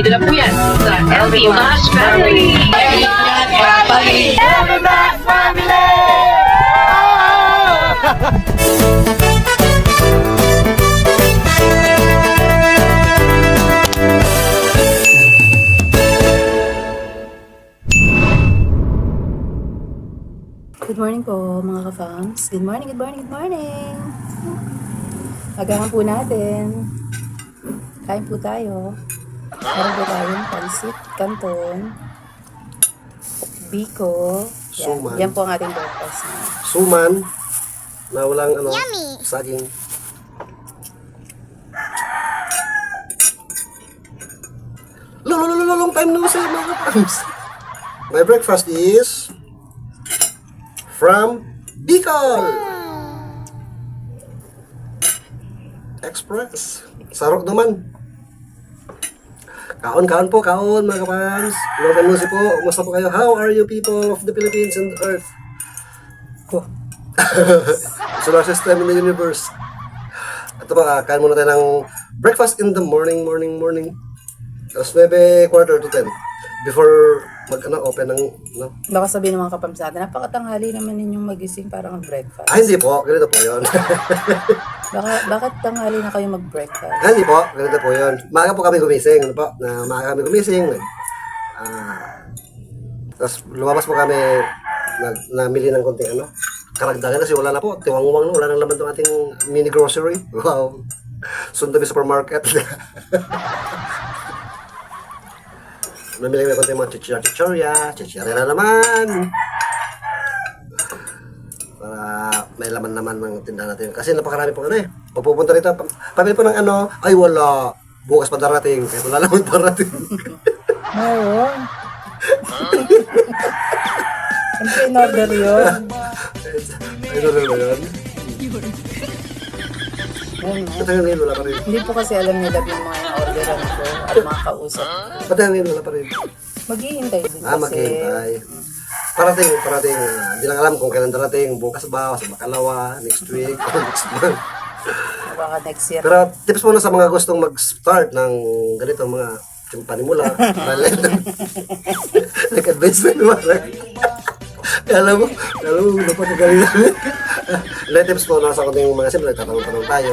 Ito na po yan sa LB Mash Family. Good morning po mga ka-fams. Good morning, good morning, good morning. Agahan po natin. Kain po tayo. Meron po tayong pansit, canton, biko. Suman. Yan po ang ating breakfast. Suman na walang saging. Long time no see, mga kapams. My breakfast is from Bicol Express. Sarok naman. Kaon po, kaon mga kapams. Long time no see po. Kumusta po kayo? How are you people of the Philippines and Earth? Ko. Solar system in the universe. Ito pa, kain muna tayo ng breakfast in the morning. Alas 9, quarter to 10. Before open ng, no? Baka sabihin ng mga ka-fams natin, napakatanghali naman ninyong magising para mag-breakfast. Hindi po. Ganito po yun. Bakit tanghali na kayo mag-breakfast? Hindi po. Ganito po yun. Maaga po kami gumising. Ano po? Maaga kami gumising. Tapos lumabas po kami, namili ng konting karagdagan kasi wala na po. Tiwang-uwang na. Wala nang laman ng ating mini grocery. Wow. Sundabi supermarket. Namili kami ng konting mga chichirya na naman. Para may laman naman ng tindahan natin. Kasi napakarami po Pag pupunta rito, pamili po ng ay wala. Bukas pa darating. Kahit wala naman darating. Meron. Siyempre in-order yun. Ano na ba yun? Ayun, no? Ba't hanggang ngayon wala pa rin? Hindi po kasi alam nila yung mga in-orderan ko at mga kausap. Ba't hanggang ngayon wala pa rin? Maghihintay din kasi. Maghihintay. Parating. Hindi lang alam kung kailan darating. Bukas ba, sa makalawa, next week, next month. Baka next year. Pero tips muna sa mga gustong mag-start ng ganito, mga panimula. Nag-advance na naman. Alam mo, napakagaling namin. Tips po na sa kunting mga simple, nagtatanong-tanong tayo.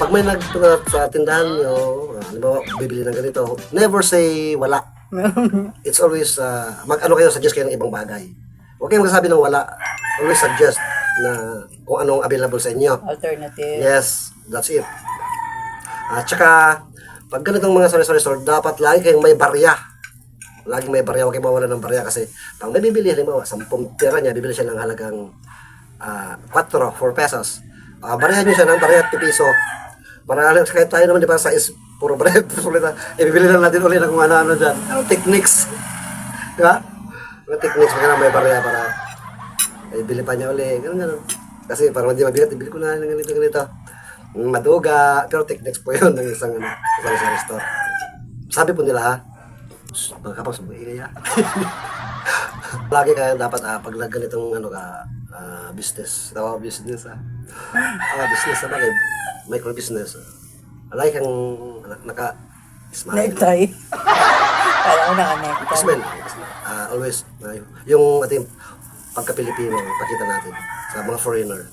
Pag may nagpunta sa tindahan nyo, halimbawa, bibili ng ganito, never say wala. It's always, kayo, suggest kayo ng ibang bagay. Huwag kayong magsasabi ng wala. Always suggest na kung anong available sa inyo. Alternative. Yes, that's it. At saka, pag ganitong mga sari-sari store, dapat lagi kayong may barya. Laging may barya, huwag kayong mawala ng barya kasi pag may bibili, halimbawa, 10 pera niya, bibili siya ng halagang 4 pesos. Baryahan niyo siya ng barya at piso. Para kahit tayo naman, di ba, sa puro barya, ibibili lang natin ulit ng kung ano-ano dyan. Techniques. Di ba? Mga techniques, pag may barya para ibili pa niya ulit. Ganun. Kasi para hindi mabigat, ibili ko na ng ganito. Maduga, pero techniques po yun ng isang store. Sabi po nila, mga kapag subuhin kaya. Lagi kaya dapat pag ganitong business. Business business na bagay. Micro business. Lagi kang naka-smile. Necktie. Kala ko naka-necktie. Smile. Always. Yung ating pagka-Pilipino, pakita natin sa mga foreigner.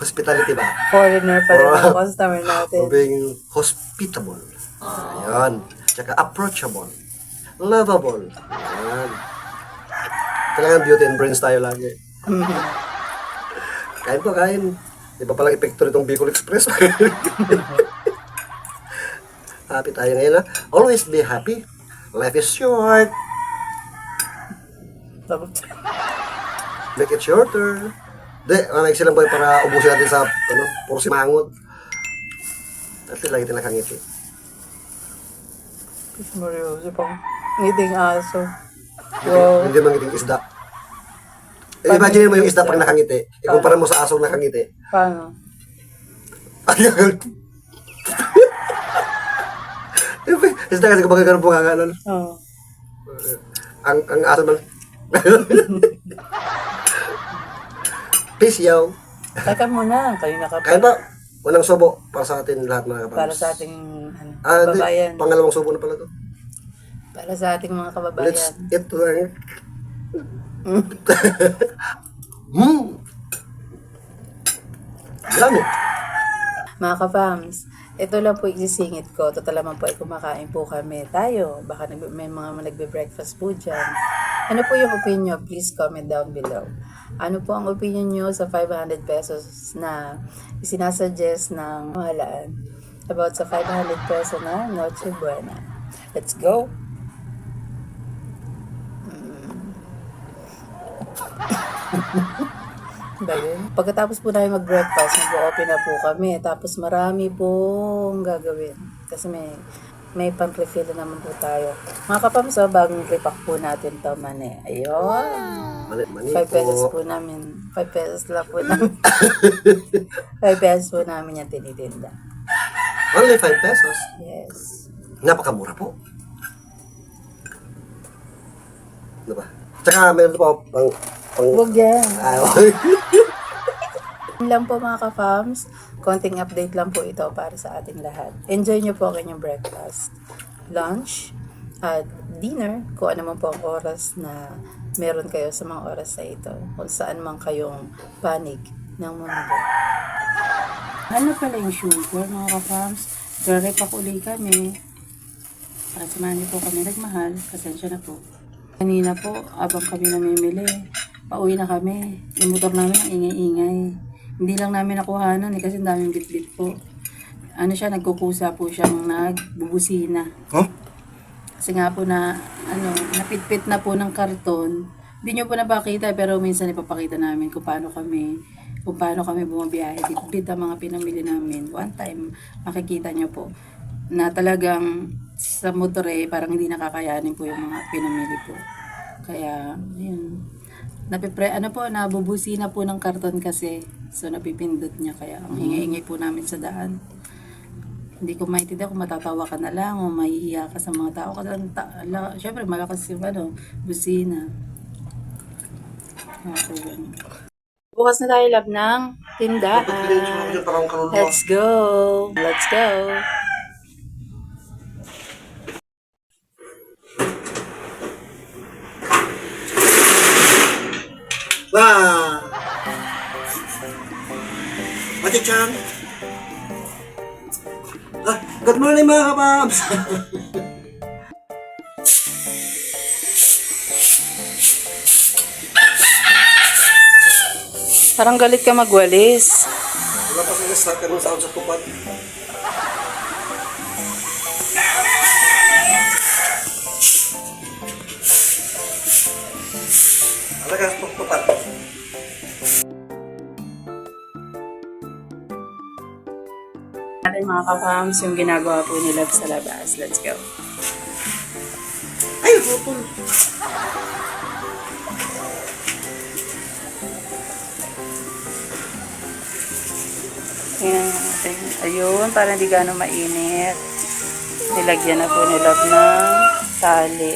Hospitality ba? Foreigner pa rin ang customer natin. Being hospitable. Ayan. Tsaka approachable. Lovable. Ayan. Kailangan beauty and brains tayo lagi. Kain po, kain. Iba palang epekto nitong Bicol Express. Happy tayo ngayon, ha? Always be happy. Life is short. Make it shorter. Maiksi lang po para ubusin natin sa, puro simangot. At lagi din nakangiti. Marioso pang ngiting aso. Wow. Hindi mangiting isda. Imagine mo yung isda pag nakangiti. Ikumpara mo sa asong nakangiti. Paano? Isda kasi kapag ganun po kaganon. Oo. Ang aso man. Peace, yo. Teka muna, kayo Kain po. Unang subo para sa atin lahat mga kapams. Para sa ating Hindi. kababayan. Pangalawang subo na pala to. Para sa ating mga Let's kababayan. eat right. Dami. Mga ka-fams, ito lang po isisingit ko. Total naman po ay kumakain po kami. Tayo, baka may mga nagbe-breakfast po dyan. Ano po yung opinion? Please comment down below. Ano po ang opinion nyo sa 500 pesos na isinasuggest ng mahalaan about sa 500 peso na Noche Buena? Let's go! Ba yun? Pagkatapos po namin mag-breakfast, mag-open na po kami. Tapos marami pong gagawin. Kasi may pang-refill na naman po tayo. Mga kapams, bagong repack po natin to mani. Ayun. Mani 5 pesos po. po namin. 5 pesos lang po namin. 5 pesos po namin yung tinitinda. Only 5 pesos. Yes. Napakamura po. Ano ba? Tsaka meron po pang Huwag yan. okay. Yun lang po mga ka-fams. Konting update lang po ito para sa ating lahat. Enjoy nyo po ang inyong breakfast, lunch, at dinner. Kung ano man po ang oras na meron kayo sa mga oras na ito. Kung saan man kayong panig ng mundo. Ano pala yung sugar mga ka-fams? Repack uli kami. Para samahan niyo po kami nagmahal. Pasensya na po. Kanina po, abang kami namimili, pauwi na kami. Yung motor namin ang ingay-ingay. Hindi lang namin nakuhanan kasi daming bit-bit po. Ano siya, nagkukusa po siyang nagbubusina. Huh? Kasi nga po na, napitpit na po ng karton. Hindi nyo po napakita pero minsan ipapakita namin kung paano kami bumabiyahe. Bit-bit ang mga pinamili namin. One time, makikita nyo po na talagang sa motor parang hindi nakakayanin po yung mga pinamili po. Kaya, yun. Nabubusina po ng karton kasi. So, napipindot niya. Kaya, ang ingay-ingay po namin sa daan. Hindi ko maintindihan kung matatawa ka na lang o mahihiya ka sa mga tao. Kasi, syempre, malakas yung busina. Okay, bukas na tayo lab ng tindahan. Let's go! Let's go! Wow! Ate Chan! Good morning mga kapams! Parang galit ka magwalis. Wala pa sa start ka nung sound sa tupad. Alaga, tupad. Natin mga ka-fams yung ginagawa po nila sa labas. Let's go. Ay, putol. Tingnan natin. Ayun, para hindi gano'ng mainit. Nilagyan na po nila ng tali.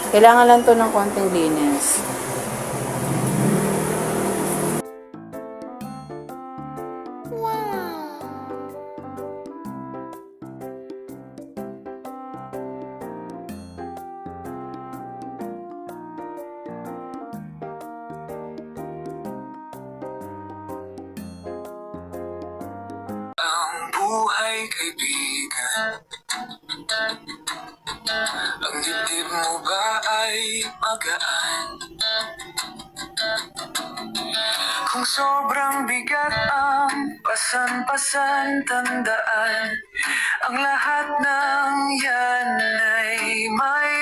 Kailangan lang to ng konting linis. Ang buhay kaibigan, ang dibdib mo ba ay magaan? Kung sobrang bigat ang pasan-pasan, tandaan ang lahat ng yan ay may